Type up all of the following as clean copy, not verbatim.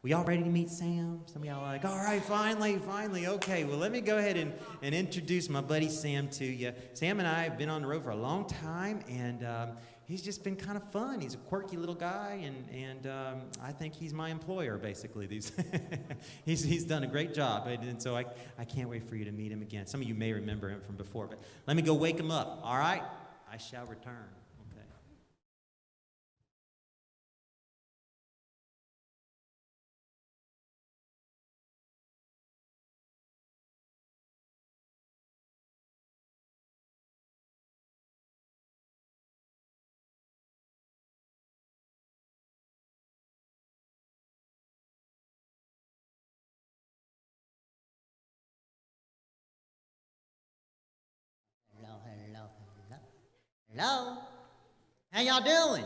We all ready to meet Sam? Some of y'all are like, all right, finally, okay. Well, let me go ahead and introduce my buddy Sam to you. Sam and I have been on the road for a long time, and he's just been kind of fun. He's a quirky little guy, and I think he's my employer, basically. He's done a great job, and so I can't wait for you to meet him again. Some of you may remember him from before, but let me go wake him up, all right? I shall return. Okay. Hello, hello, hello. Hello? How y'all doing?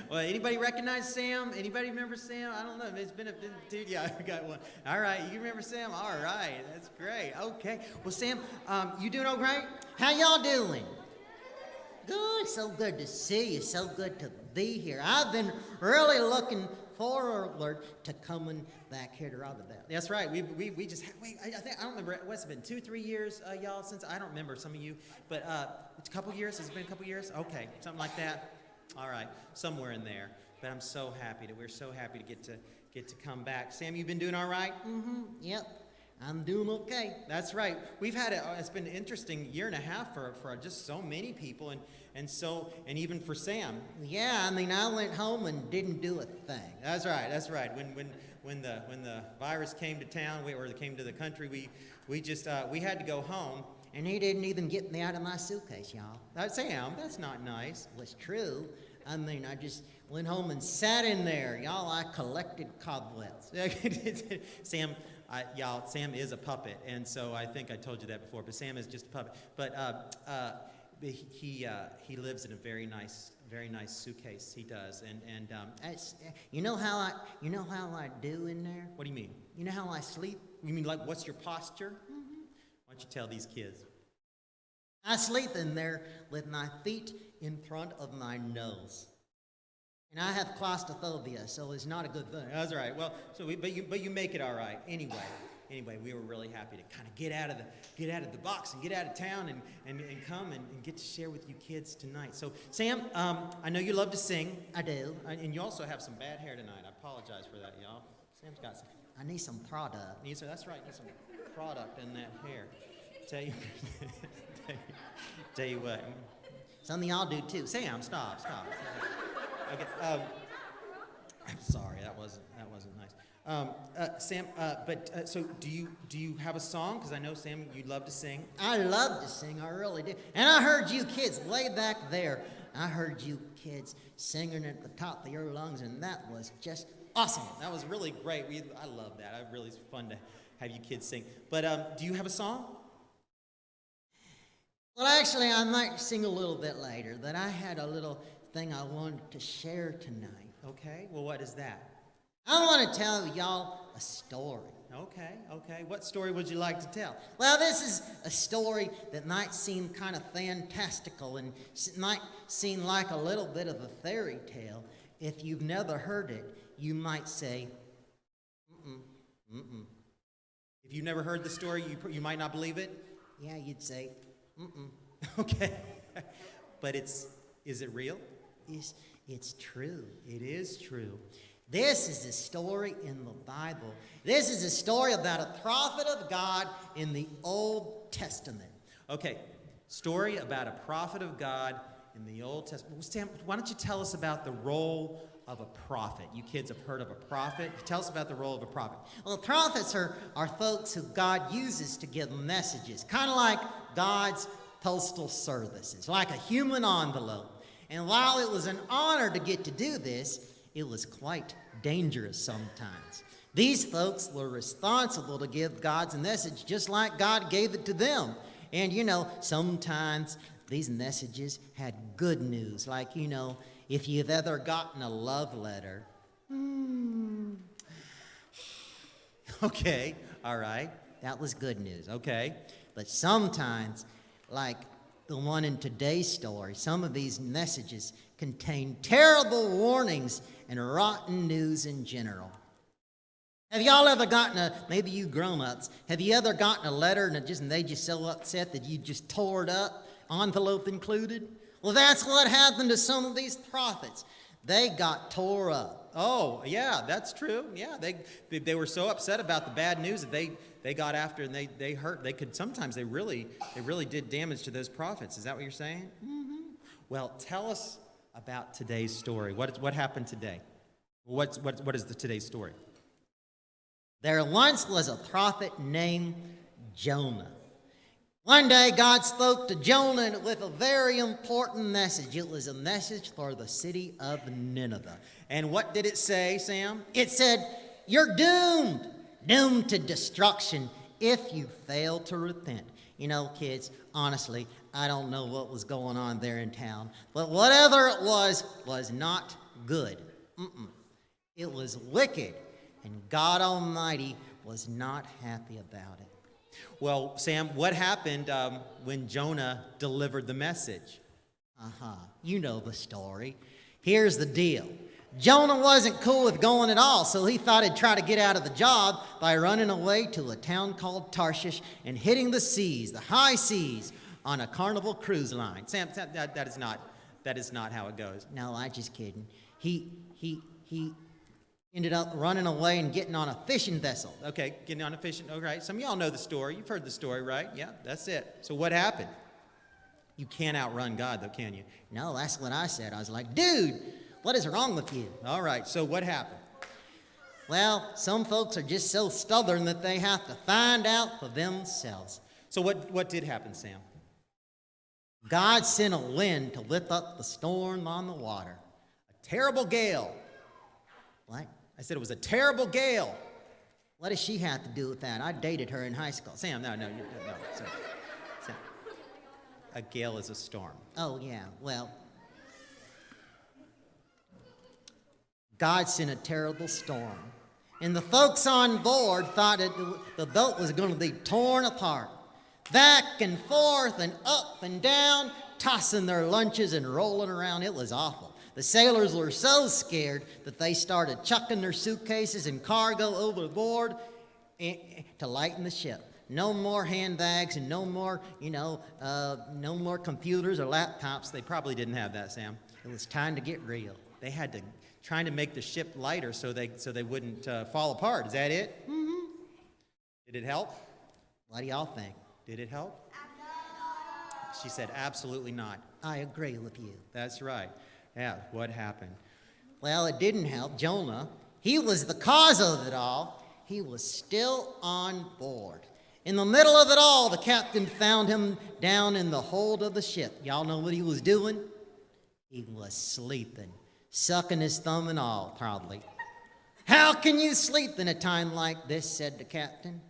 Well, anybody recognize Sam? Anybody remember Sam? I don't know. It's been dude. Yeah, I got one. All right, you remember Sam? All right, that's great. Okay. Well, Sam, you doing all right? How y'all doing? Good, so good to see you, so good to be here. I've been really looking forward to coming back here to Rotterdam. That's right. We just wait. I think I don't remember. What's it been? 2-3 years, y'all? Since I don't remember some of you, but it's a couple years. Has it been a couple years? Okay, something like that. All right, somewhere in there. But I'm so happy we're so happy to get to come back. Sam, you been doing all right? Mm-hmm. Yep. I'm doing okay. That's right. We've had it's been an interesting year and a half for just so many people, and even for Sam. Yeah, I mean, I went home and didn't do a thing. That's right. That's right. When the virus came to town, or came to the country, we had to go home. And he didn't even get me out of my suitcase, y'all. Sam, that's not nice. It was true. I mean, I just went home and sat in there. Y'all, I collected cobwebs. Sam, Sam is a puppet, and so I think I told you that before, but Sam is just a puppet. But he lives in a very nice suitcase. He does, and you know how I do in there? What do you mean? You know how I sleep? You mean like what's your posture? Why don't you tell these kids? I sleep in there with my feet in front of my nose. And I have claustrophobia, so it's not a good thing. That's right. Well, but you make it all right. Anyway, we were really happy to kind of get out of the box and get out of town and come and get to share with you kids tonight. So Sam, I know you love to sing. I do. And you also have some bad hair tonight. I apologize for that, y'all. Sam's got some. I need some product. That's right. Need some product in that hair. Tell you what. Some of y'all do too. Sam, stop. Okay. I'm sorry. That wasn't nice. Sam, so do you have a song? Because I know, Sam, you love to sing. I love to sing. I really do. And I heard you kids way back there. I heard you kids singing at the top of your lungs, and that was just awesome. That was really great. I love that. It's fun to have you kids sing. But do you have a song? Well, actually, I might sing a little bit later, but I had a little thing I wanted to share tonight. Okay. Well, what is that? I want to tell y'all a story. Okay. What story would you like to tell? Well, this is a story that might seem kind of fantastical and might seem like a little bit of a fairy tale. If you've never heard it, you might say, mm-mm. If you've never heard the story, you might not believe it? Yeah, you'd say, Okay. But is it real? It's true. It is true. This is a story in the Bible. This is a story about a prophet of God in the Old Testament. Okay, story about a prophet of God in the Old Testament. Well, Sam, why don't you tell us about the role of a prophet? You kids have heard of a prophet. Tell us about the role of a prophet. Well, prophets are folks who God uses to give messages, kind of like God's postal services, like a human envelope. And while it was an honor to get to do this, it was quite dangerous sometimes. These folks were responsible to give God's message just like God gave it to them. And, sometimes these messages had good news, like, if you've ever gotten a love letter. Okay, all right. That was good news. Okay. But sometimes, like the one in today's story, some of these messages contained terrible warnings and rotten news in general. Have y'all ever gotten maybe you grown-ups, have you ever gotten a letter and they just so upset that you just tore it up, envelope included? Well, that's what happened to some of these prophets. They got tore up. Oh, yeah, that's true. Yeah, they were so upset about the bad news that they got after and they hurt. Sometimes they really did damage to those prophets. Is that what you're saying? Mm-hmm. Well, tell us about today's story. What happened today? What is today's story? There once was a prophet named Jonah. One day, God spoke to Jonah with a very important message. It was a message for the city of Nineveh. And what did it say, Sam? It said, you're doomed to destruction if you fail to repent. You know, kids, honestly, I don't know what was going on there in town, but whatever it was not good. It was wicked, and God Almighty was not happy about it. Well, Sam, what happened when Jonah delivered the message? You know the story. Here's the deal. Jonah wasn't cool with going at all, so he thought he'd try to get out of the job by running away to a town called Tarshish and hitting the seas, the high seas, on a Carnival cruise line. Sam, that is not how it goes. No, I'm just kidding. He ended up running away and getting on a fishing vessel. Okay, getting on a fishing. All right, some of y'all know the story. You've heard the story, right? Yeah, that's it. So what happened? You can't outrun God, though, can you? No, that's what I said. I was like, dude, what is wrong with you? All right, so what happened? Well, some folks are just so stubborn that they have to find out for themselves. So what did happen, Sam? God sent a wind to lift up the storm on the water. A terrible gale. What? I said it was a terrible gale. What does she have to do with that? I dated her in high school. Sam, no. Sam. A gale is a storm. Oh, yeah, well, God sent a terrible storm. And the folks on board thought that the boat was going to be torn apart. Back and forth and up and down, tossing their lunches and rolling around. It was awful. The sailors were so scared that they started chucking their suitcases and cargo overboard to lighten the ship. No more handbags and no more computers or laptops. They probably didn't have that, Sam. It was time to get real. They had to trying to make the ship lighter so they wouldn't fall apart. Is that it? Mm-hmm. Did it help? What do y'all think? Did it help? She said absolutely not. I agree with you. That's right. Yeah, what happened? Well, it didn't help. Jonah, he was the cause of it all. He was still on board. In the middle of it all, the captain found him down in the hold of the ship. Y'all know what he was doing? He was sleeping, sucking his thumb and all, probably. How can you sleep in a time like this, said the captain.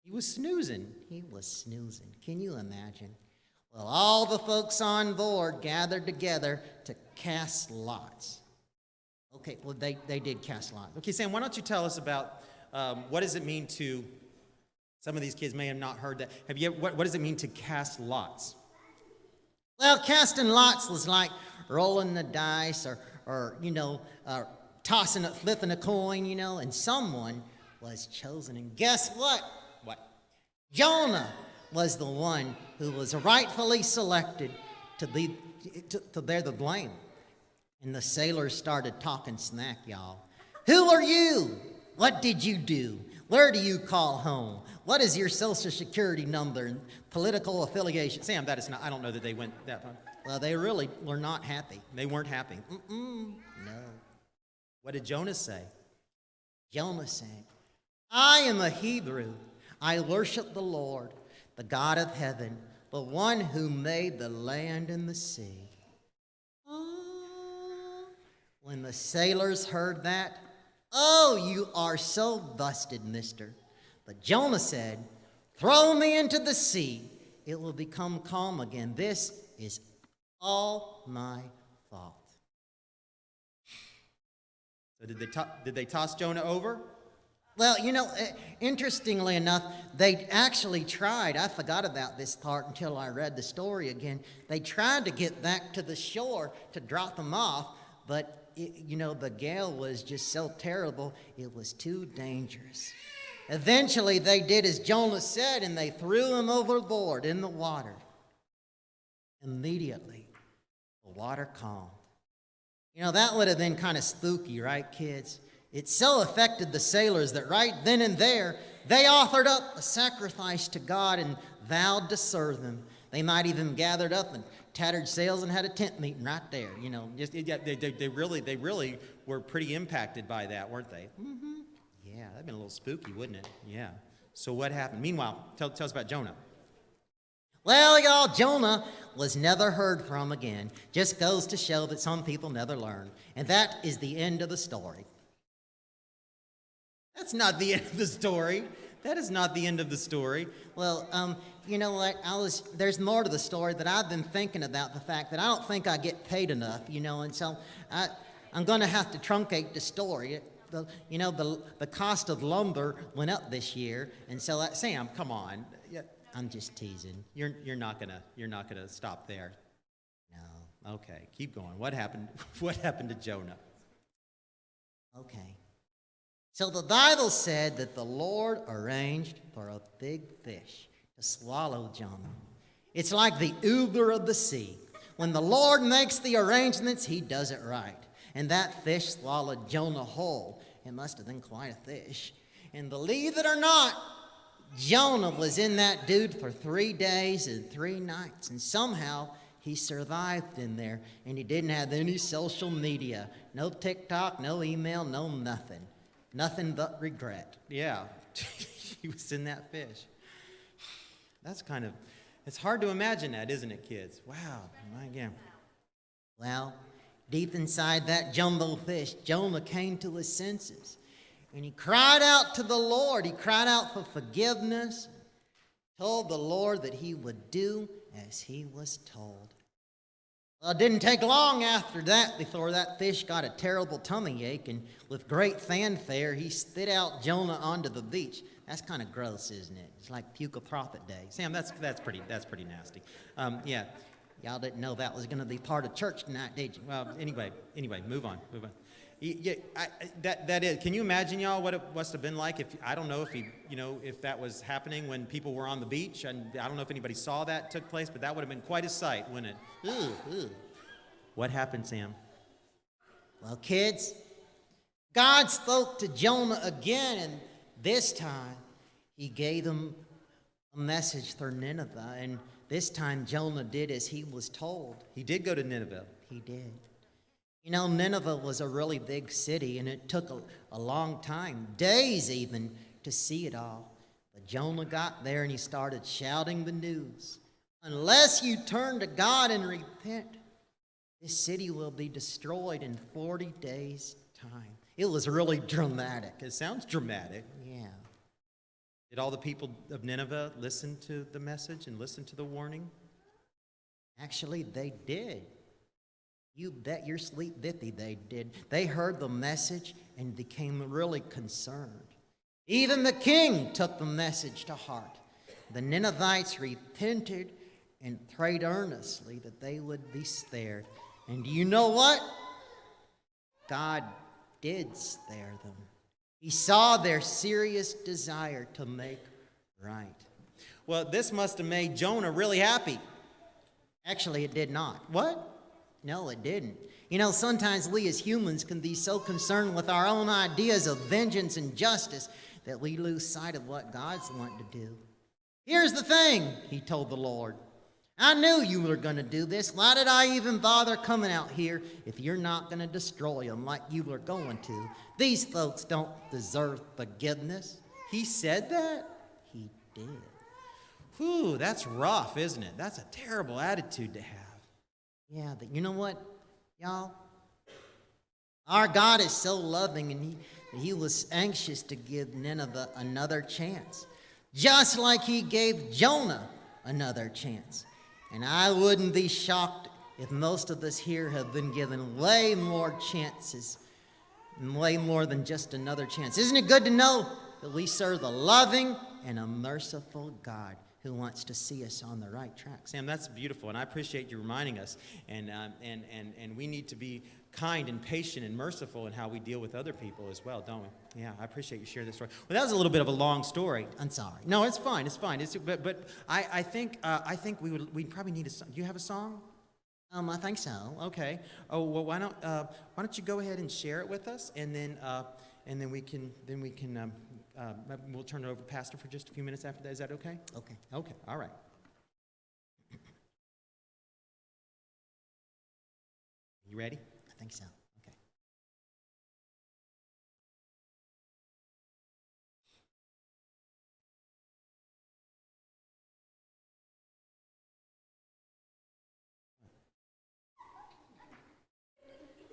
He was snoozing. He was snoozing. Can you imagine? Well, all the folks on board gathered together to cast lots. Okay, well, they did cast lots. Okay, Sam, why don't you tell us about what does it mean to, some of these kids may have not heard that. What does it mean to cast lots? Well, casting lots was like rolling the dice or tossing it, flipping a coin, and someone was chosen. And guess what? What? Jonah was the one who was rightfully selected to bear the blame. And the sailors started talking smack, y'all. Who are you? What did you do? Where do you call home? What is your social security number and political affiliation? Sam, that is not, I don't know that they went that far. Well, they really were not happy. They weren't happy. No. What did Jonah say? Jonah said, I am a Hebrew. I worship the Lord, the God of heaven, the one who made the land and the sea. When the sailors heard that, oh, you are so busted, mister. But Jonah said, throw me into the sea. It will become calm again. This is all my fault. So did they toss Jonah over? Well, interestingly enough, they actually tried. I forgot about this part until I read the story again. They tried to get back to the shore to drop them off, but, the gale was just so terrible, it was too dangerous. Eventually, they did as Jonah said, and they threw him overboard in the water. Immediately, the water calmed. That would have been kind of spooky, right, kids? It so affected the sailors that right then and there, they offered up a sacrifice to God and vowed to serve them. They might even gathered up and tattered sails and had a tent meeting right there. They really were pretty impacted by that, weren't they? Mm-hmm. Yeah, that'd been a little spooky, wouldn't it? Yeah. So what happened? Meanwhile, tell us about Jonah. Well, y'all, Jonah was never heard from again. Just goes to show that some people never learn. And that is the end of the story. That's not the end of the story. That is not the end of the story. Well, you know what? There's more to the story that I've been thinking about, the fact that I don't think I get paid enough, and so I'm going to have to truncate the story. The cost of lumber went up this year, and so Sam, come on. I'm just teasing. You're not gonna stop there. No. Okay, keep going. What happened? What happened to Jonah? Okay. So the Bible said that the Lord arranged for a big fish to swallow Jonah. It's like the Uber of the sea. When the Lord makes the arrangements, he does it right. And that fish swallowed Jonah whole. It must have been quite a fish. And believe it or not, Jonah was in that dude for 3 days and 3 nights. And somehow he survived in there. And he didn't have any social media. No TikTok, no email, no nothing. Nothing but regret. Yeah, he was in that fish. It's hard to imagine that, isn't it, kids? Wow, my God. Well, deep inside that jumbo fish, Jonah came to his senses. And he cried out to the Lord. He cried out for forgiveness. Told the Lord that he would do as he was told. Well, it didn't take long after that before that fish got a terrible tummy ache, and with great fanfare, he spit out Jonah onto the beach. That's kind of gross, isn't it? It's like Puke a Prophet Day. Sam, that's pretty nasty. Yeah. Y'all didn't know that was going to be part of church tonight, did you? Well, anyway, move on. Yeah, that is. Can you imagine, y'all, what it must have been like if that was happening when people were on the beach? And I don't know if anybody saw that took place, but that would have been quite a sight, wouldn't it? Ooh. What happened, Sam? Well, kids, God spoke to Jonah again, and this time he gave him a message for Nineveh, and this time Jonah did as he was told. He did go to Nineveh. He did. Nineveh was a really big city, and it took a long time, days even, to see it all. But Jonah got there, and he started shouting the news. Unless you turn to God and repent, this city will be destroyed in 40 days' time. It was really dramatic. It sounds dramatic. Yeah. Did all the people of Nineveh listen to the message and listen to the warning? Actually, they did. You bet your sleep bippy they did. They heard the message and became really concerned. Even the king took the message to heart. The Ninevites repented and prayed earnestly that they would be spared. And do you know what? God did spare them. He saw their serious desire to make right. Well, this must have made Jonah really happy. Actually, it did not. What? No, it didn't. Sometimes we as humans can be so concerned with our own ideas of vengeance and justice that we lose sight of what God's wanting to do. Here's the thing, he told the Lord. I knew you were going to do this. Why did I even bother coming out here if you're not going to destroy them like you were going to? These folks don't deserve forgiveness. He said that? He did. Whew, that's rough, isn't it? That's a terrible attitude to have. Yeah, but you know what, y'all? Our God is so loving, and he was anxious to give Nineveh another chance, just like he gave Jonah another chance. And I wouldn't be shocked if most of us here have been given way more chances, and way more than just another chance. Isn't it good to know that we serve the loving and a merciful God who wants to see us on the right track. Sam, that's beautiful, and I appreciate you reminding us. And we need to be kind and patient and merciful in how we deal with other people as well, don't we? Yeah, I appreciate you sharing this story. Well, that was a little bit of a long story. I'm sorry. No, it's fine. It's fine. But I think we probably need a song. Do you have a song? I think so. Okay. Oh well, why don't you go ahead and share it with us, and then we can we'll turn it over to Pastor for just a few minutes after that. Is that okay? Okay. Okay. All right. You ready? I think so. Okay.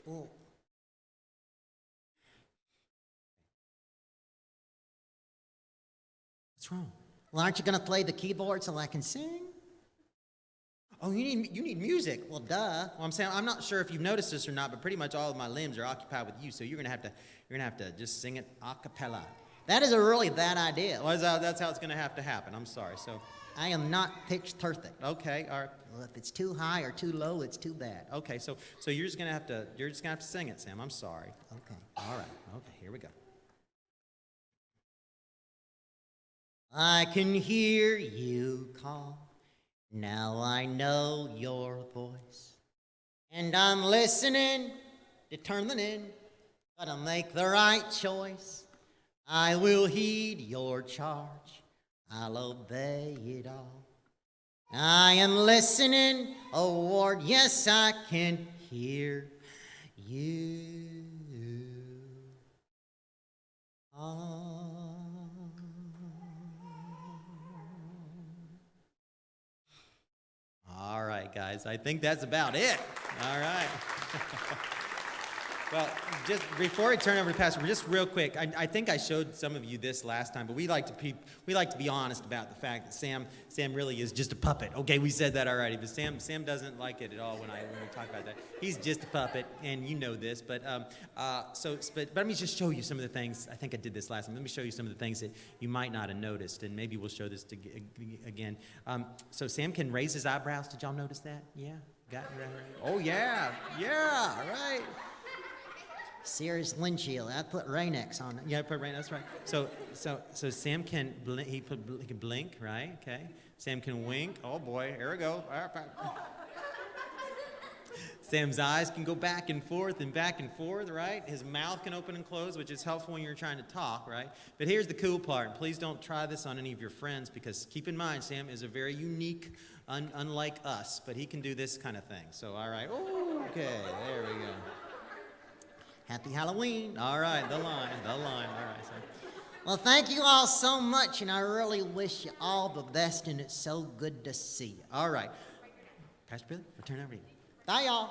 Well, What's wrong? well, aren't you going to play the keyboard so I can sing? Oh, you need music. Well, duh. Well, I'm not sure if you've noticed this or not, but pretty much all of my limbs are occupied with you, so you're gonna have to just sing it a cappella. That is a really bad idea. Well, that's how it's gonna have to happen. I'm sorry. So, I am not pitch perfect. okay, all right. Well, if it's too high or too low, it's too bad. Okay, so you're just gonna have to sing it, Sam. I'm sorry. Okay. All right. Okay, here we go. I can hear you call. Now I know your voice. And I'm listening, determining, gotta make the right choice. I will heed your charge. I'll obey it all. I am listening, oh Lord, yes, I can hear you. All right, guys. I think that's about it. All right. Well, just before I turn over to Pastor, just real quick, I think I showed some of you this last time, but we like to be honest about the fact that Sam really is just a puppet. Okay, we said that already, but Sam doesn't like it at all when we talk about that. He's just a puppet, and you know this. But let me just show you some of the things. I think I did this last time. Let me show you some of the things that you might not have noticed, and maybe we'll show this again. So Sam can raise his eyebrows. Did y'all notice that? Yeah, got it right. Oh yeah, right. Sears windshield. I put Rain-X on it. Yeah, put rain. That's right. So Sam can he can blink, right? Okay. Sam can wink. Oh boy, here we go. Sam's eyes can go back and forth, right? His mouth can open and close, which is helpful when you're trying to talk, right? But here's the cool part. Please don't try this on any of your friends, because keep in mind, Sam is a very unique, unlike us, but he can do this kind of thing. So all right. Oh, okay. There we go. Happy Halloween. All right, the line. All right. So. Well, thank you all so much, and I really wish you all the best, and it's so good to see you. All right. Pastor Billy, we'll turn it over to you. Bye, y'all.